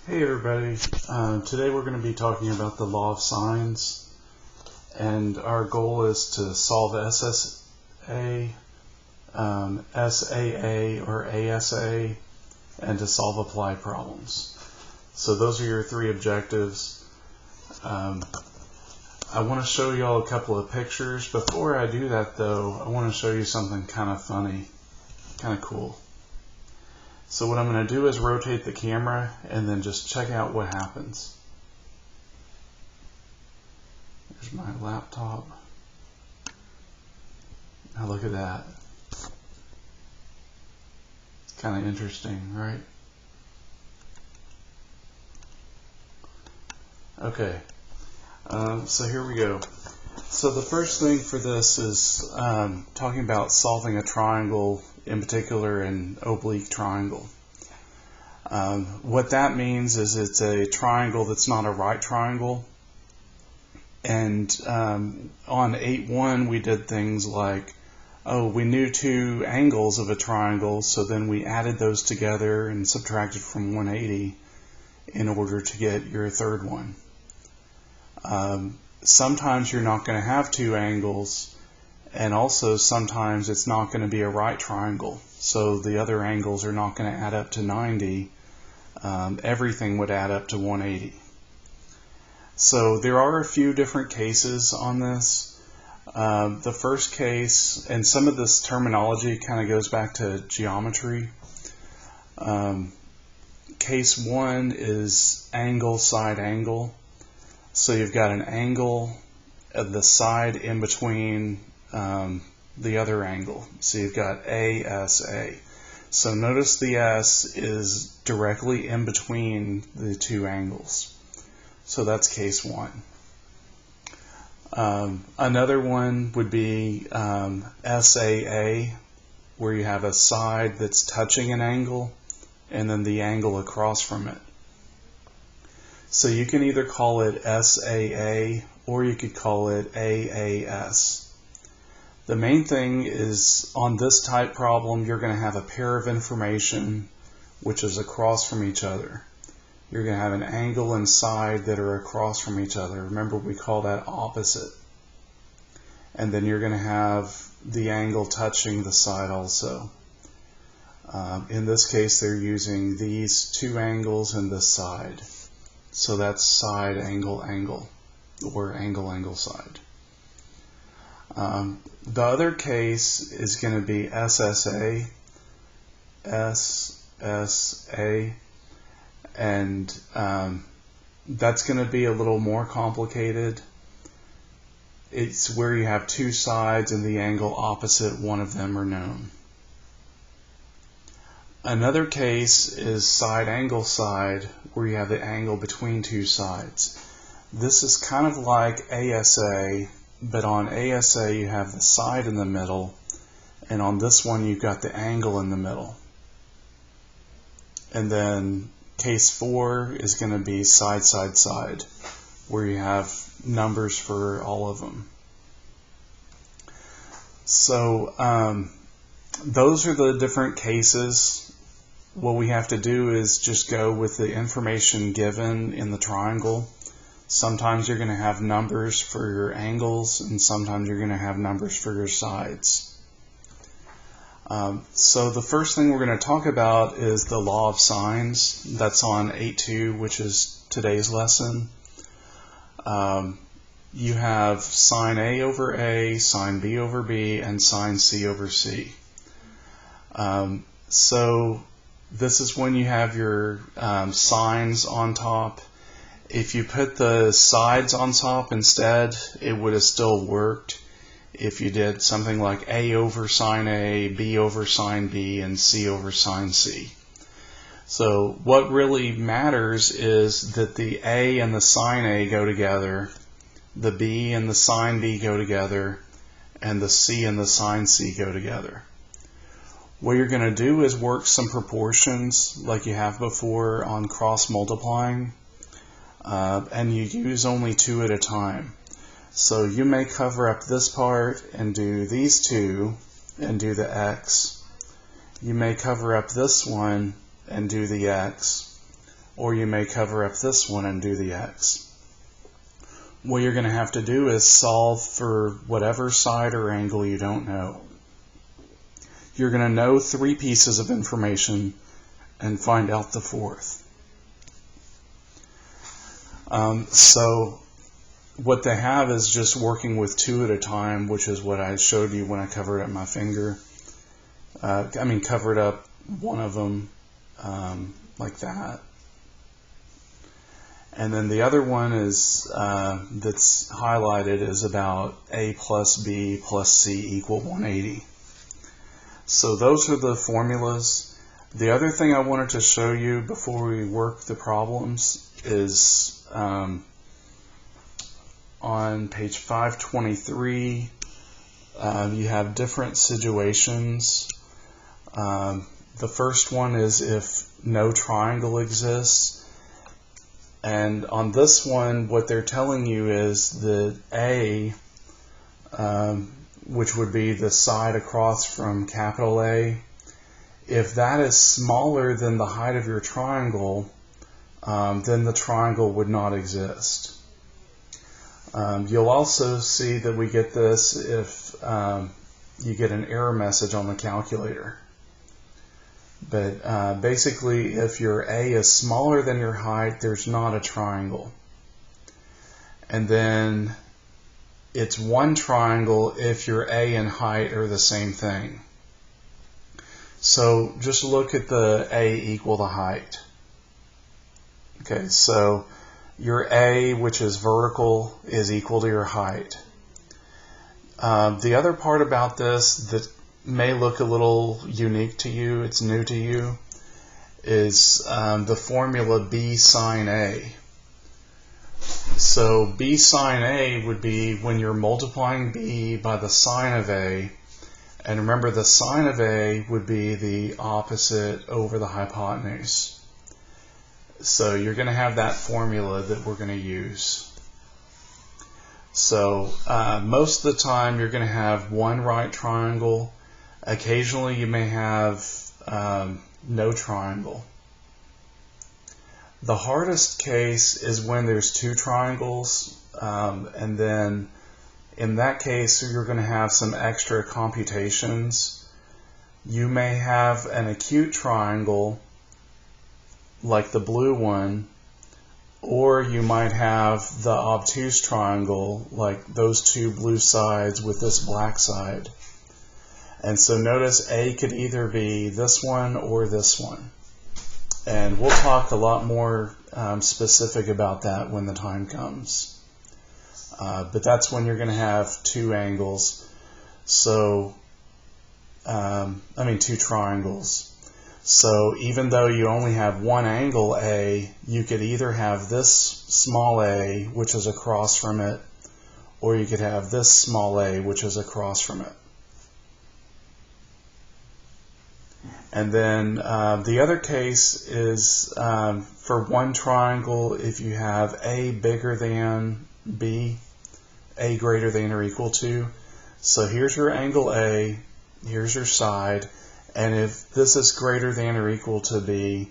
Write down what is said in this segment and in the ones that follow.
Hey everybody, today we're going to be talking about the law of sines, and our goal is to solve SSA, SAA, or ASA, and to solve applied problems. So those are your three objectives. I want to show you all a couple of pictures. Before I do that though, I want to show you something kind of funny, kind of cool. So what I'm going to do is rotate the camera and then just check out what happens. There's my laptop. Now look at that. It's kind of interesting, right? Okay, so here we go. So the first thing for this is talking about solving a triangle, in particular an oblique triangle. What that means is it's a triangle that's not a right triangle. And on 8.1 we did things like, we knew two angles of a triangle, so then we added those together and subtracted from 180 in order to get your third one. Sometimes you're not going to have two angles, and also sometimes it's not going to be a right triangle, so the other angles are not going to add up to 90. Everything would add up to 180. So there are a few different cases on this. The first case, and some of this terminology kind of goes back to geometry. Case 1 is angle, side, angle. So you've got an angle at the side in between the other angle. So you've got ASA. So notice the S is directly in between the two angles. So that's case 1. Another one would be SAA, where you have a side that's touching an angle and then the angle across from it. So you can either call it SAA or you could call it AAS. The main thing is, on this type problem, you're going to have a pair of information which is across from each other. You're going to have an angle and side that are across from each other. Remember, we call that opposite. And then you're going to have the angle touching the side also. In this case, they're using these two angles and this side. So that's side, angle, angle, or angle, angle, side. The other case is going to be SSA, SSA, and that's going to be a little more complicated. It's where you have two sides and the angle opposite one of them are known. Another case is side, angle, side, where you have the angle between two sides. This is kind of like ASA, but on ASA you have the side in the middle, and on this one you've got the angle in the middle. And then case 4 is going to be side, side, side, where you have numbers for all of them. So those are the different cases. What we have to do is just go with the information given in the triangle. Sometimes you're going to have numbers for your angles, and sometimes you're going to have numbers for your sides. So the first thing we're going to talk about is the law of sines. That's on 8.2, which is today's lesson. You have sine A over A, sine B over B, and sine C over C. So this is when you have your sines on top. If you put the sides on top instead, it would have still worked if you did something like A over sine A, B over sine B, and C over sine C. So what really matters is that the A and the sine A go together, the B and the sine B go together, and the C and the sine C go together. What you're going to do is work some proportions like you have before on cross multiplying, and you use only 2 at a time. So you may cover up this part and do these two and do the X. You may cover up this one and do the X, or you may cover up this one and do the x. What you're going to have to do is solve for whatever side or angle you don't know. You're going to know 3 pieces of information and find out the 4th. So what they have is just working with 2 at a time, which is what I showed you when I covered up my finger. Covered up one of them like that. And then the other one is that's highlighted is about A plus B plus C equal 180. So those are the formulas. The other thing I wanted to show you before we work the problems is on page 523, you have different situations. The first one is if no triangle exists. And on this one, what they're telling you is that A, which would be the side across from capital A, if that is smaller than the height of your triangle, then the triangle would not exist. You'll also see that we get this if you get an error message on the calculator. But basically, if your A is smaller than your height, there's not a triangle. And then it's one triangle if your A and height are the same thing. So just look at the A equal the height. Okay, so your A, which is vertical, is equal to your height. The other part about this that may look a little unique to you, it's new to you, is the formula B sine A. So B sine A would be when you're multiplying B by the sine of A, and remember the sine of A would be the opposite over the hypotenuse. So you're going to have that formula that we're going to use. So most of the time you're going to have one right triangle. Occasionally you may have no triangle. The hardest case is when there's 2 triangles, and then in that case you're going to have some extra computations. You may have an acute triangle like the blue one, or you might have the obtuse triangle like those 2 blue sides with this black side. And so notice A could either be this one or this one. And we'll talk a lot more specific about that when the time comes. But that's when you're going to have 2 angles. So, 2 triangles. So even though you only have one angle A, you could either have this small a, which is across from it, or you could have this small a, which is across from it. And then the other case is for one triangle, if you have A bigger than B, A greater than or equal to. So here's your angle A, here's your side, and if this is greater than or equal to B,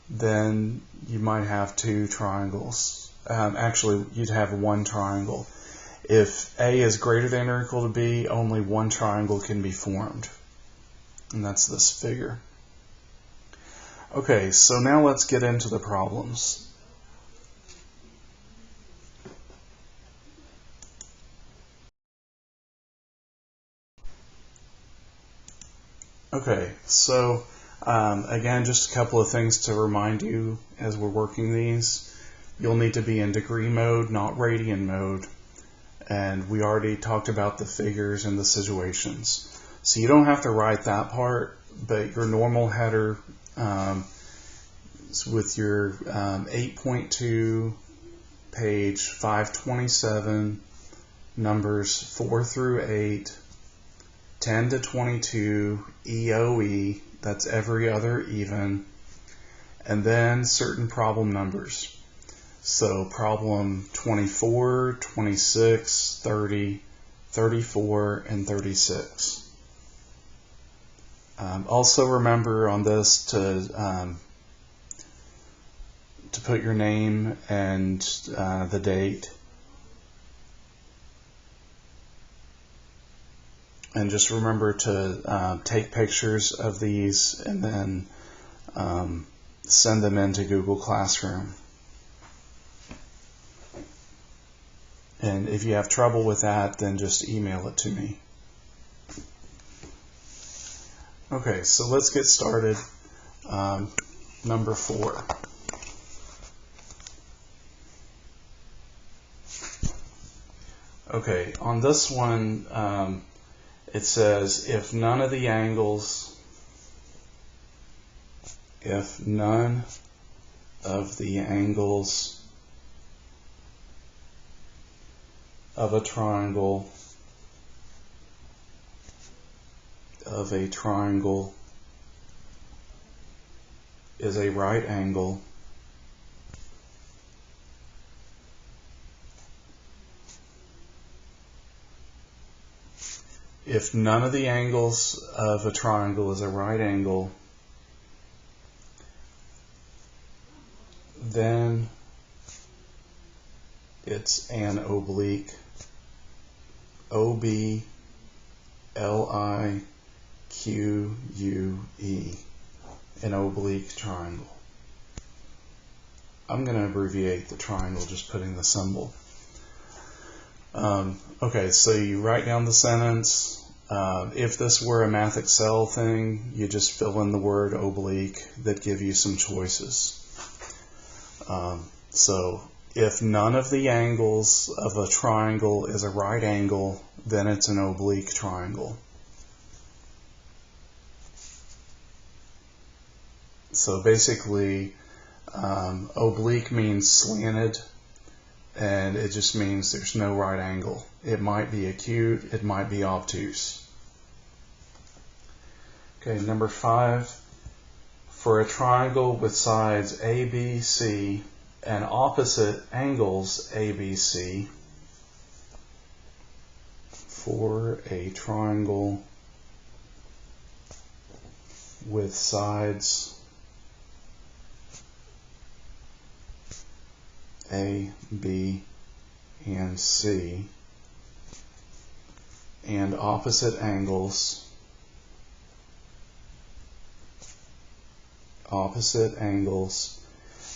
then you might have 2 triangles. Actually, you'd have one triangle. If A is greater than or equal to B, only one triangle can be formed. And that's this figure. Okay, so now let's get into the problems. Okay, so again, just a couple of things to remind you as we're working these. You'll need to be in degree mode, not radian mode. And we already talked about the figures and the situations. So you don't have to write that part, but your normal header with your 8.2 page 527, numbers 4 through 8, 10 to 22, EOE, that's every other even, and then certain problem numbers. So problem 24, 26, 30, 34, and 36. Also remember on this to to put your name and the date. And just remember to take pictures of these and then send them into Google Classroom. And if you have trouble with that, then just email it to me. Okay, so let's get started. Number 4. Okay, on this one, it says if none of the angles of a triangle is a right angle, if none of the angles of a triangle is a right angle, then it's an oblique. OBLIQUE, an oblique triangle. I'm going to abbreviate the triangle, just putting the symbol. Okay, so you write down the sentence. If this were a Math Excel thing, you just fill in the word oblique. That give you some choices. So if none of the angles of a triangle is a right angle, then it's an oblique triangle. So basically, oblique means slanted, and it just means there's no right angle. It might be acute, it might be obtuse. Okay, number 5. For a triangle with sides ABC and opposite angles ABC, for a triangle with sides A, B, and C, and opposite angles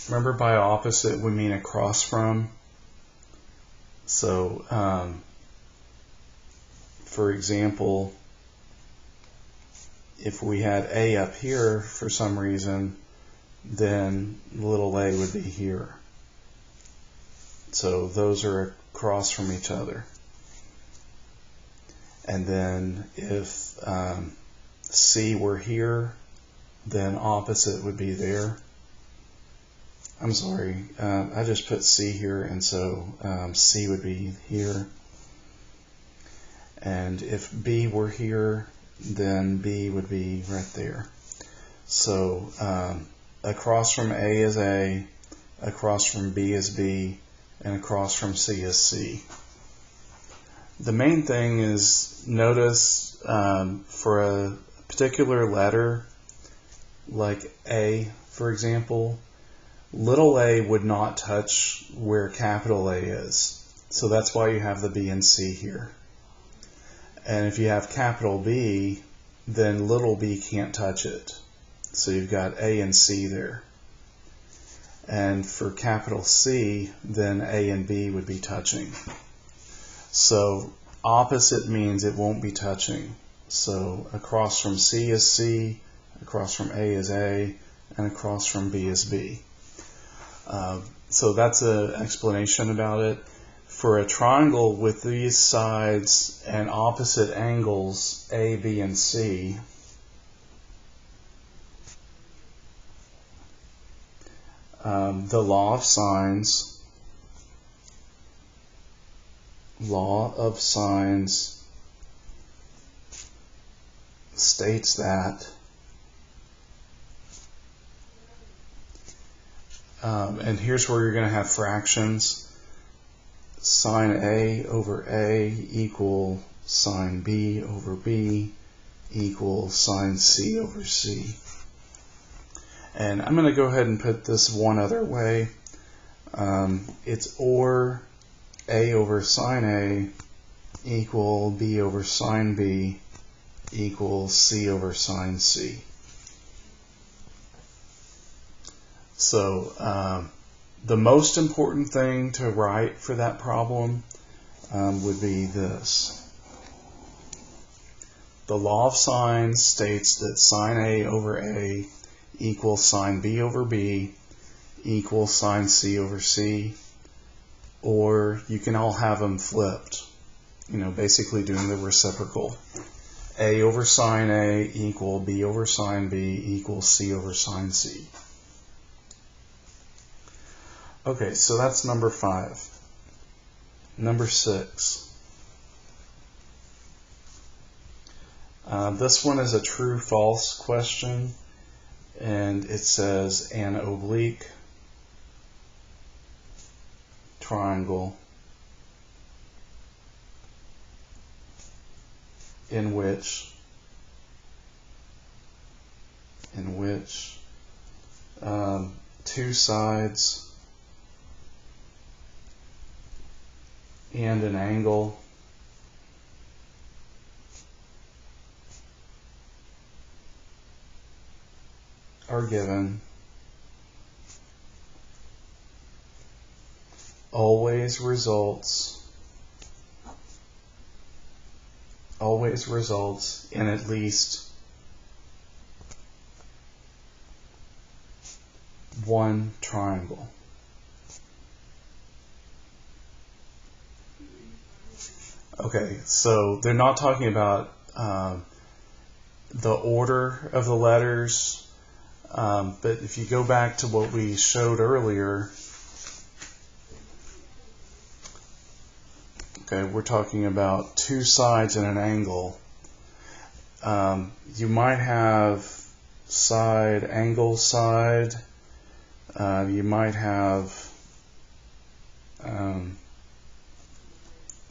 remember, by opposite we mean across from. So for example, if we had A up here for some reason, then little a would be here. So those are across from each other. And then if C were here, then opposite would be there. I'm sorry, I just put C here, and so C would be here. And if B were here, then B would be right there. So across from A is A, across from B is B, and across from C is C. The main thing is, notice for a particular letter, like A, for example, little a would not touch where capital A is. So that's why you have the B and C here. And if you have capital B, then little b can't touch it. So you've got A and C there. And for capital C, then A and B would be touching. So opposite means it won't be touching. So across from C is C, across from A is A, and across from B is B. So that's an explanation about it. For a triangle with these sides and opposite angles, A, B, and C, the law of signs states that and here's where you're going to have fractions. Sine A over A equal sine B over B equals sine C over C. And I'm going to go ahead and put this one other way. It's or A over sine A equal B over sine B equals C over sine C. So the most important thing to write for that problem would be this. The law of sines states that sine A over A equals sine B over B equals sine C over C, or you can all have them flipped, basically doing the reciprocal. A over sine A equal B over sine B equals C over sine C. Okay, so that's number 5. Number 6. This one is a true-false question, and it says an oblique triangle in which two sides and an angle are given, always results in at least one triangle. Okay, so they're not talking about the order of the letters, but if you go back to what we showed earlier, okay, we're talking about two sides and an angle. You might have side, angle, side. You might have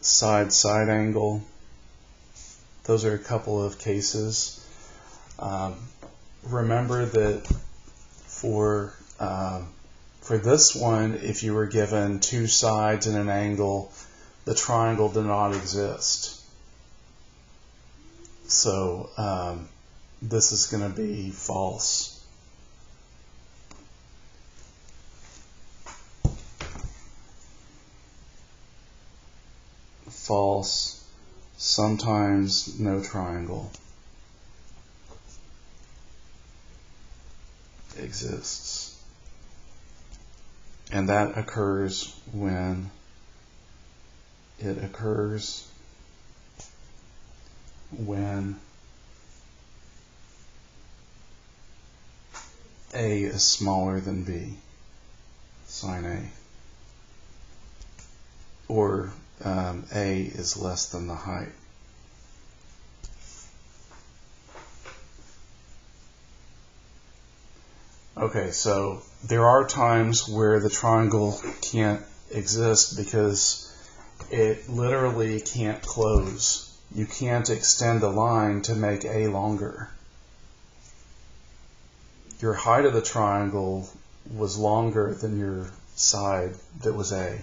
side, side angle. Those are a couple of cases. Remember that for this one, if you were given two sides and an angle, the triangle did not exist. So this is going to be false. False. Sometimes no triangle exists. And that occurs when A is smaller than B, sine A, or A is less than the height. Okay, so there are times where the triangle can't exist because it literally can't close. You can't extend a line to make A longer. Your height of the triangle was longer than your side that was A.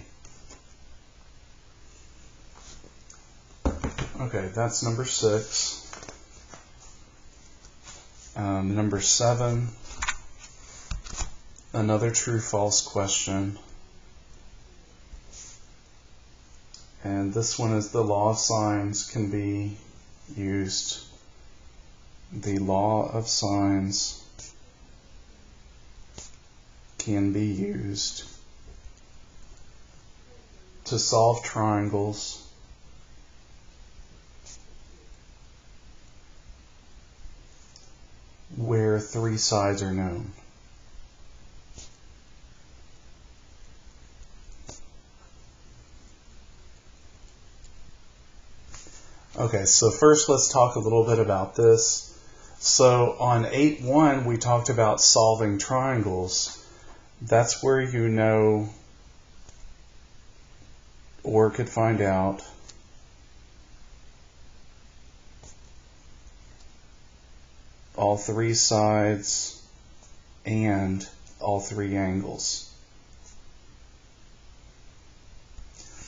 Okay, that's number 6. Number 7, another true-false question. And this one is the law of sines can be used. The law of sines can be used to solve triangles where three sides are known. Okay, so first let's talk a little bit about this. So on 8.1 we talked about solving triangles. That's where you know or could find out all three sides and all three angles.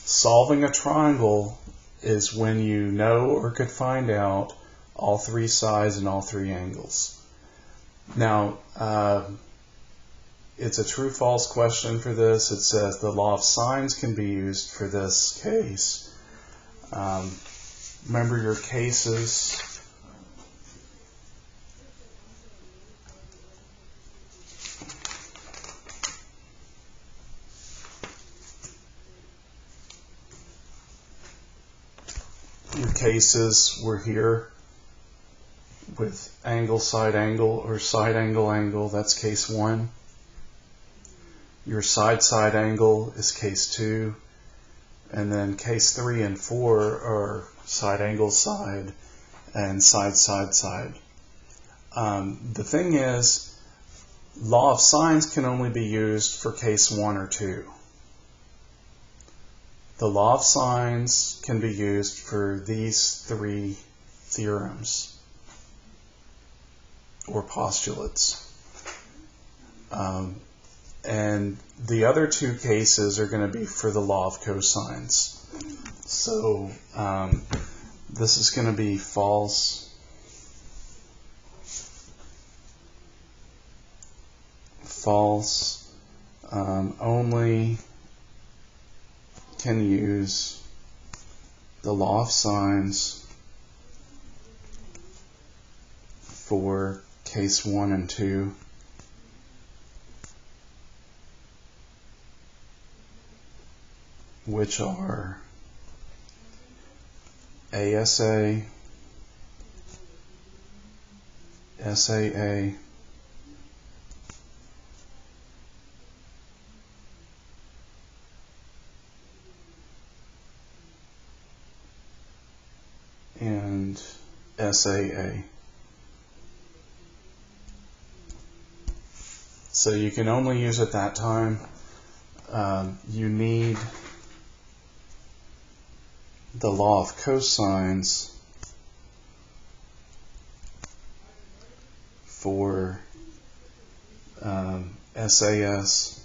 Solving a triangle is when you know or could find out all three sides and all three angles. Now, it's a true-false question for this. It says the law of sines can be used for this case. Remember your cases. Your cases were here with angle, side angle, or side angle, angle. That's case 1. Your side angle is case 2. And then case 3 and 4 are side angle, side, and side. The thing is, law of sines can only be used for case 1 or 2. The law of sines can be used for these 3 theorems or postulates. And the other 2 cases are going to be for the law of cosines. So this is going to be false, only can use the law of sines for case 1 and 2. Which are ASA, SAA, and SAA. So you can only use it that time. You need the law of cosines for SAS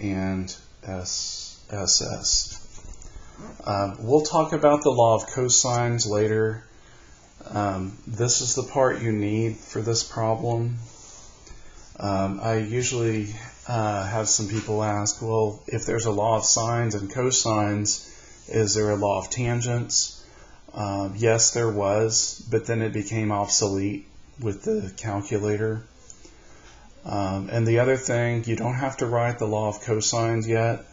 and SSS. We'll talk about the law of cosines later. This is the part you need for this problem. I usually have some people ask, well, if there's a law of sines and cosines, is there a law of tangents? Yes, there was, but then it became obsolete with the calculator. And the other thing, you don't have to write the law of cosines yet.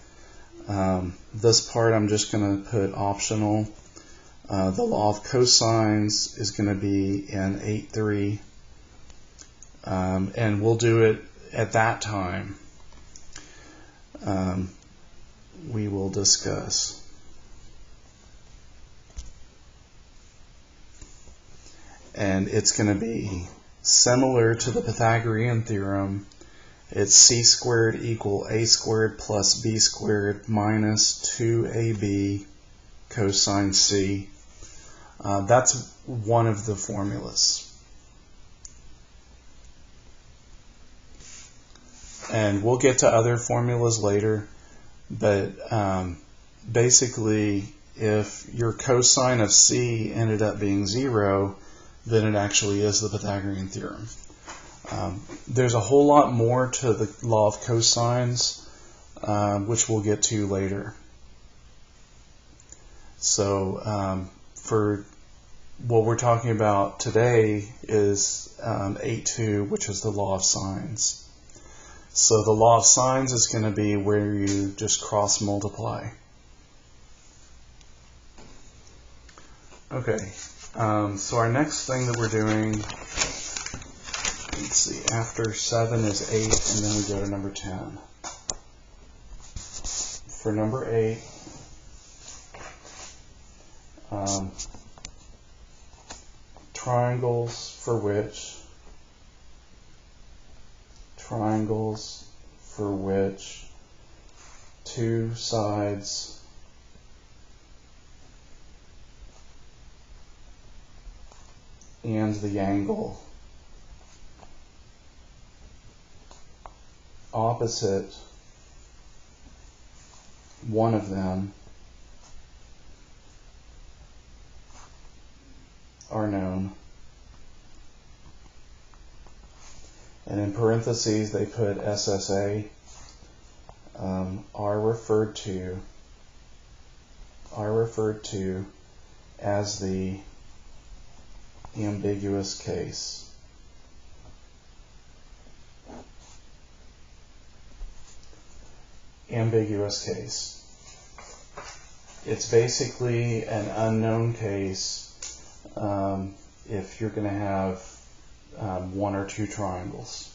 This part I'm just going to put optional. The law of cosines is going to be in 8.3, and we'll do it at that time. We will discuss. And it's going to be similar to the Pythagorean theorem. It's c squared equal a squared plus b squared minus 2ab cosine c. That's one of the formulas. And we'll get to other formulas later, but basically if your cosine of c ended up being 0, then it actually is the Pythagorean theorem. There's a whole lot more to the law of cosines, which we'll get to later. So for what we're talking about today is 8.2, which is the law of sines. So the law of sines is going to be where you just cross multiply. Okay, so our next thing that we're doing, let's see, after 7 is 8, and then we go to number 10. For number 8, triangles for which 2 sides and the angle opposite one of them are known. And in parentheses they put SSA, are referred to as the ambiguous case. Ambiguous case. It's basically an unknown case if you're going to have one or two triangles.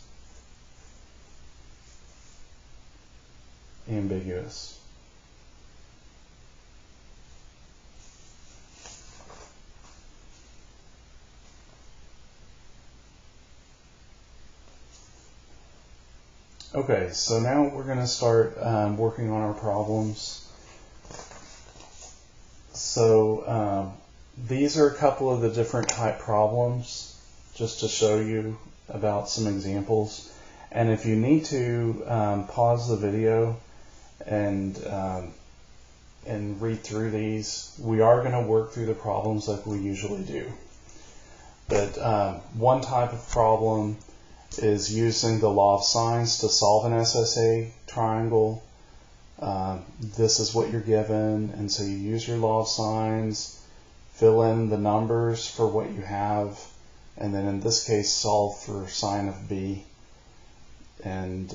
Ambiguous. Okay, so now we're going to start working on our problems. So these are a couple of the different type problems, just to show you about some examples. And if you need to pause the video and read through these, we are going to work through the problems like we usually do. But one type of problem is using the law of sines to solve an SSA triangle. This is what you're given, and so you use your law of sines, fill in the numbers for what you have, and then in this case solve for sine of b, and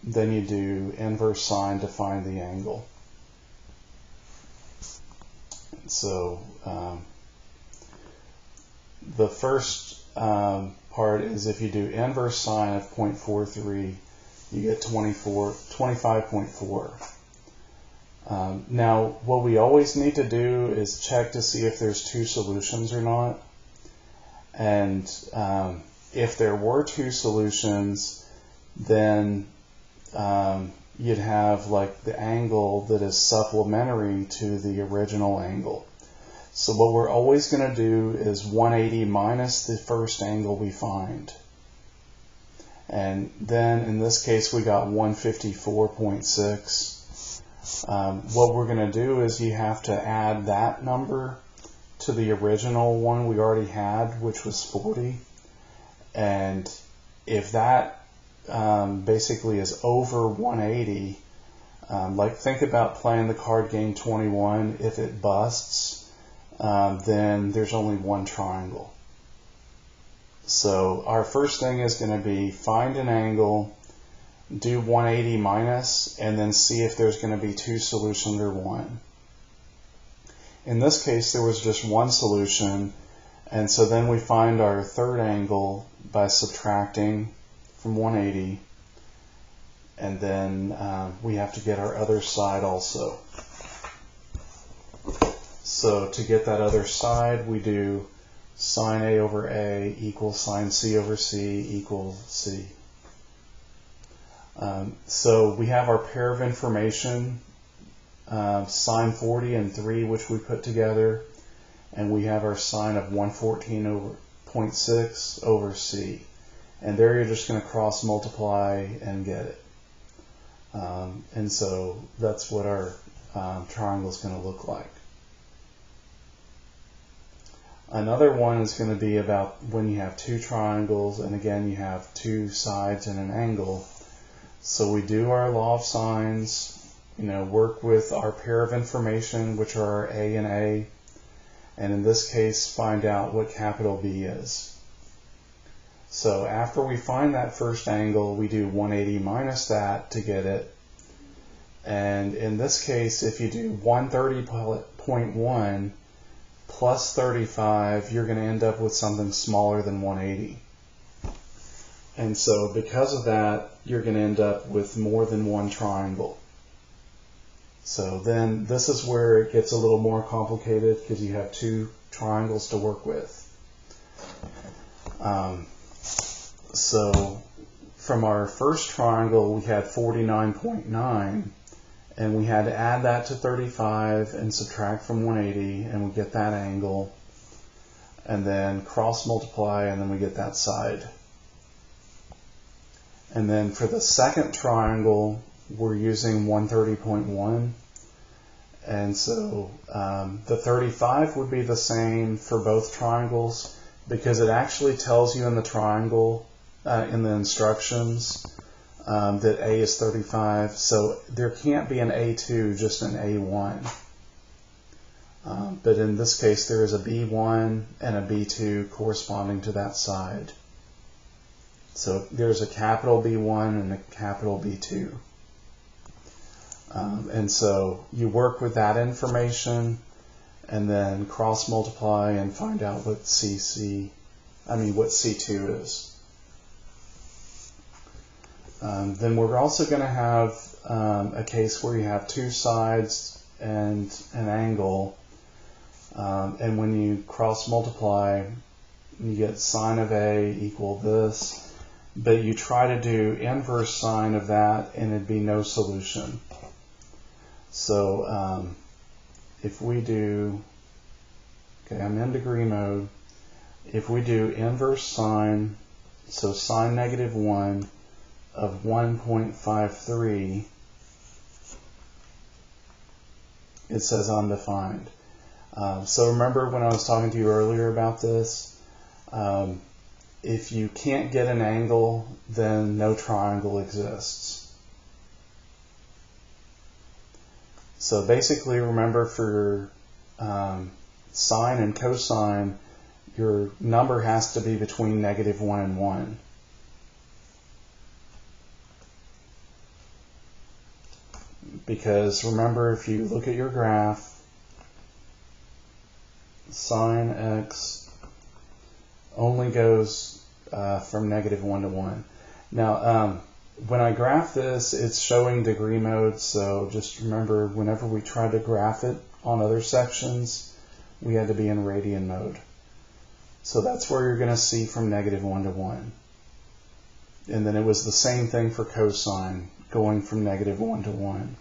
then you do inverse sine to find the angle. So the first part is if you do inverse sine of 0.43, you get 25.4. Now, what we always need to do is check to see if there's two solutions or not. And if there were two solutions, then you'd have like the angle that is supplementary to the original angle. So what we're always going to do is 180 minus the first angle we find. And then in this case we got 154.6. What we're going to do is you have to add that number to the original one we already had, which was 40. And if that basically is over 180, like think about playing the card game 21. If it busts, then there's only one triangle. So our first thing is going to be find an angle, do 180 minus, and then see if there's going to be two solutions or one. In this case, there was just one solution, and so then we find our third angle by subtracting from 180, and then we have to get our other side also. So to get that other side, we do sine A over A equals sine C over C equals C. So we have our pair of information, sine 40 and 3, which we put together, and we have our sine of 114 over 0.6 over C. And there you're just going to cross multiply and get it. And so that's what our triangle is going to look like. Another one is going to be about when you have two triangles, and again you have two sides and an angle. So we do our law of sines, work with our pair of information, which are our A and A, and in this case find out what capital B is. So after we find that first angle, we do 180 minus that to get it. And in this case, if you do 130.1 plus 35, you're going to end up with something smaller than 180. And so because of that, you're going to end up with more than one triangle. So then this is where it gets a little more complicated because you have two triangles to work with. So from our first triangle, we had 49.9. And we had to add that to 35 and subtract from 180, and we get that angle. And then cross multiply, and then we get that side. And then for the second triangle, we're using 130.1. And so the 35 would be the same for both triangles because it actually tells you in the triangle, in the instructions, that A is 35. So there can't be an A2, just an A1. But in this case, there is a B1 and a B2 corresponding to that side. So there's a capital B1 and a capital B2. And so you work with that information and then cross multiply and find out what C2 is. Then we're also going to have a case where you have two sides and an angle. And when you cross multiply, you get sine of A equal this. But you try to do inverse sine of that and it'd be no solution. So if we do, okay, I'm in degree mode. If we do inverse sine, so sine negative 1 of 1.53, it says undefined. So remember when I was talking to you earlier about this, if you can't get an angle, then no triangle exists. So basically, remember for sine and cosine, your number has to be between negative 1 and 1. Because remember, if you look at your graph, sine x only goes from negative 1 to 1. Now, when I graph this, it's showing degree mode, so just remember whenever we try to graph it on other sections, we had to be in radian mode. So that's where you're going to see from negative 1 to 1. And then it was the same thing for cosine, going from negative 1 to 1.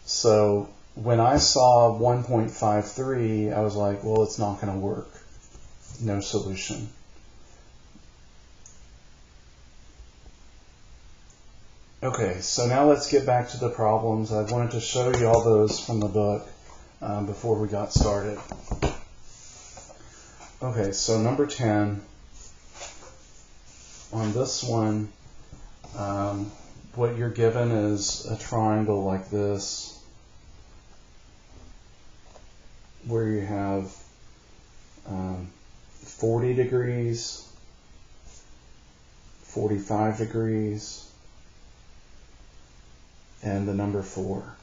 So when I saw 1.53, I was like, well, it's not going to work. No solution. Okay, so now let's get back to the problems. I wanted to show you all those from the book before we got started. Okay, so number 10. On this one, what you're given is a triangle like this, where you have 40 degrees, 45 degrees, and the number 4.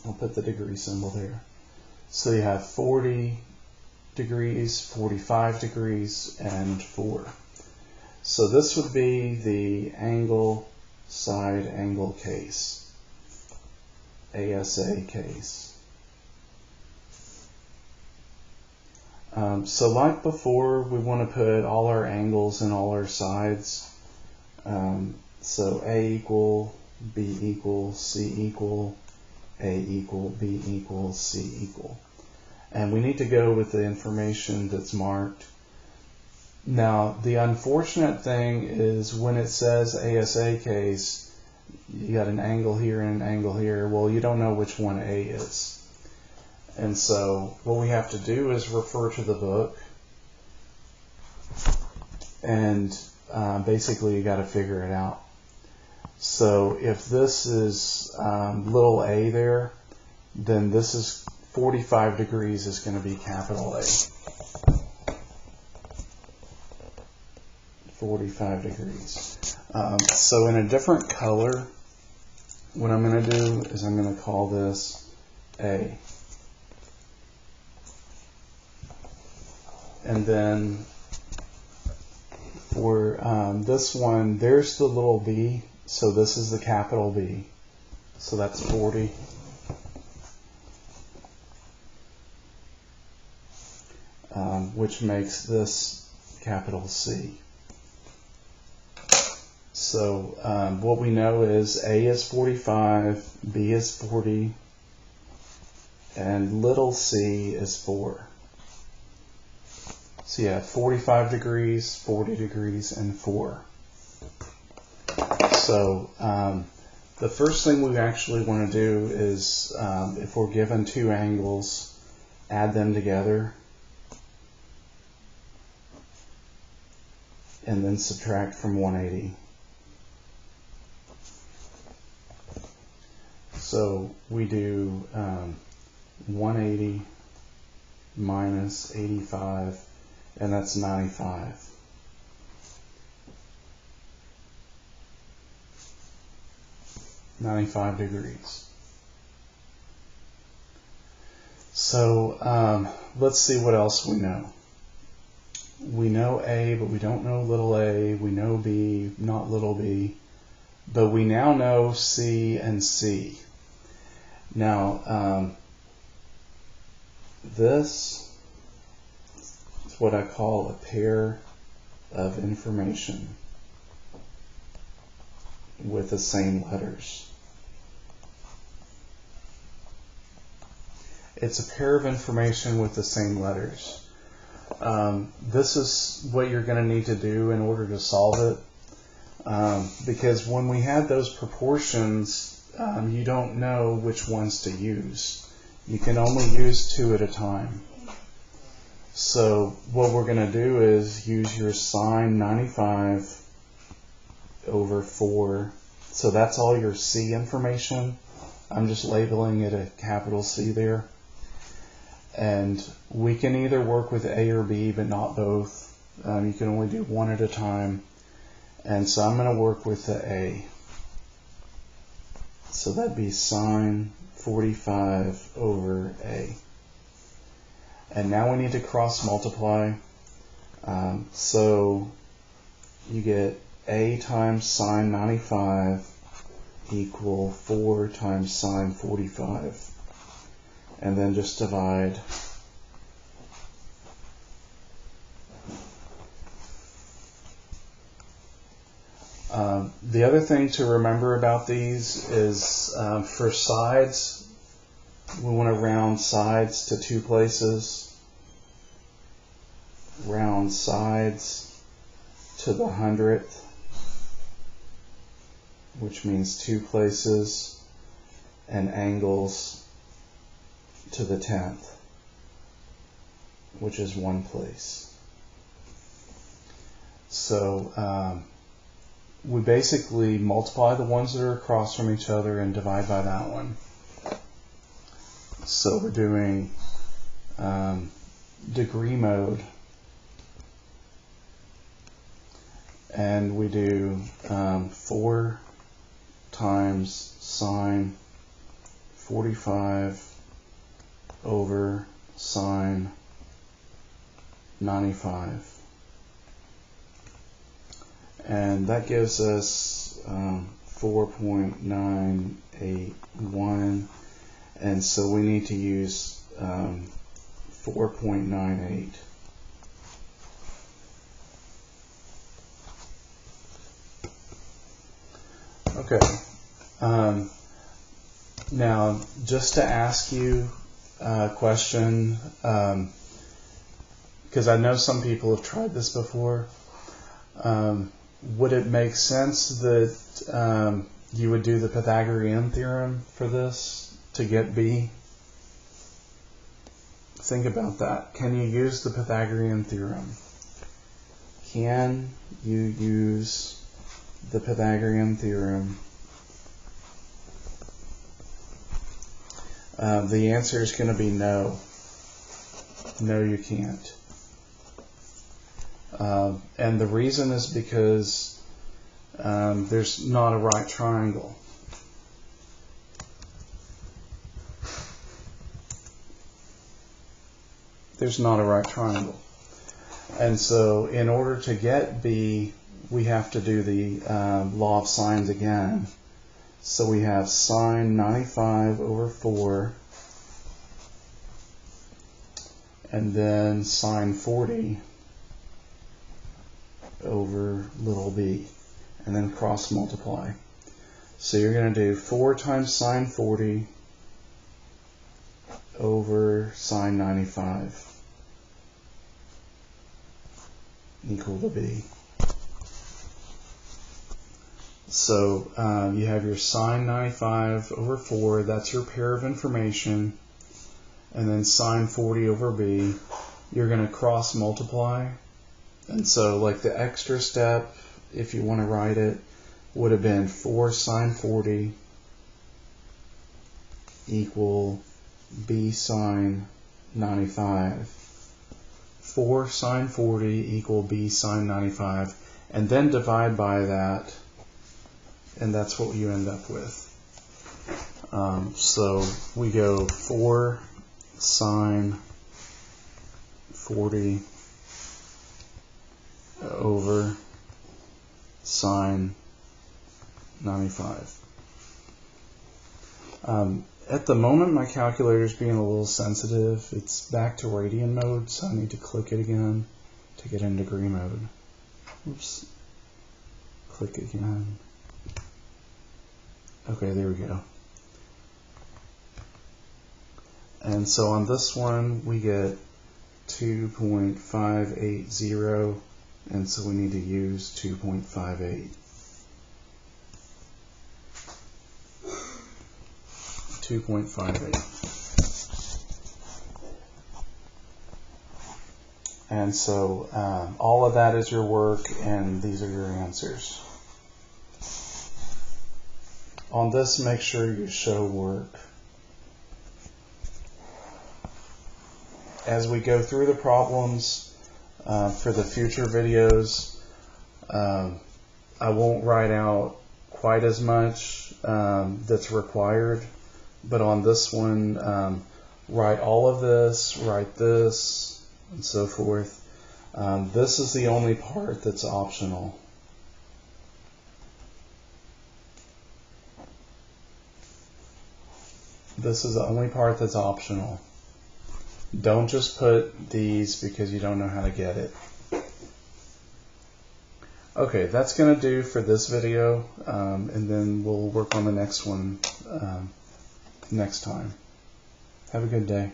I'll put the degree symbol there. So you have 40 degrees, 45 degrees, and 4. So this would be the angle, side angle case, ASA case. So like before, we want to put all our angles and all our sides. So A equal, B equal, C equal, A equal, B equal, C equal. And we need to go with the information that's marked. Now, the unfortunate thing is when it says ASA case, you got an angle here and an angle here. Well, you don't know which one A is. And so what we have to do is refer to the book, and basically you got to figure it out. So if this is little a there, then this is 45 degrees is going to be capital A. 45 degrees. So in a different color, what I'm going to do is I'm going to call this A. And then for this one, there's the little b, so this is the capital B. So that's 40. Which makes this capital C. So what we know is A is 45, B is 40, and little c is 4. So you have 45 degrees, 40 degrees, and 4. So the first thing we actually want to do is, if we're given two angles, add them together and then subtract from 180. So we do 180 minus 85, and that's 95. degrees. So let's see what else we know. We know A, but we don't know little a. We know B, not little b. But we now know C and C. Now, this is what I call a pair of information with the same letters. It's a pair of information with the same letters. This is what you're going to need to do in order to solve it, because when we had those proportions, you don't know which ones to use. You can only use two at a time. So what we're going to do is use your sine 95 over 4. So that's all your C information. I'm just labeling it a capital C there. And we can either work with A or B, but not both. You can only do one at a time. And so I'm going to work with the A. So that'd be sine 45 over A. And now we need to cross multiply. So you get A times sine 95 equal 4 times sine 45. And then just divide. The other thing to remember about these is for sides, we want to round sides to 2 places. Round sides to the 100th, which means 2 places, and angles to the 10th, which is 1 place. So we basically multiply the ones that are across from each other and divide by that one. So we're doing degree mode, and we do 4 times sine 45 over sine 95. And that gives us 4.981, and so we need to use 4.98. Okay. Now, just to ask you a question, because I know some people have tried this before. Would it make sense that you would do the Pythagorean theorem for this to get B? Think about that. Can you use the Pythagorean theorem? Can you use the Pythagorean theorem? The answer is going to be no. No, you can't. And the reason is because there's not a right triangle. There's not a right triangle. And so in order to get B, we have to do the law of sines again. So we have sine 95 over 4, and then sine 40 over little b, and then cross multiply. So you're going to do 4 times sine 40 over sine 95. equal to b. So you have your sine 95 over 4, that's your pair of information, and then sine 40 over b, you're going to cross multiply. And so like the extra step, if you want to write it, would have been 4 sine 40 equal b sine 95. 4 sine 40 equal b sine 95, and then divide by that, and that's what you end up with. So we go 4 sine 40 over sine 95. At the moment, my calculator is being a little sensitive. It's back to radian mode, so I need to click it again to get in degree mode. Oops. Click again. Okay, there we go. And so on this one, we get 2.580, and so we need to use 2.58. 2.58. And so all of that is your work, and these are your answers. On this, make sure you show work. As we go through the problems for the future videos, I won't write out quite as much that's required. But on this one, write all of this, write this, and so forth. This is the only part that's optional. This is the only part that's optional. Don't just put these because you don't know how to get it. Okay, that's going to do for this video, and then we'll work on the next one next time. Have a good day.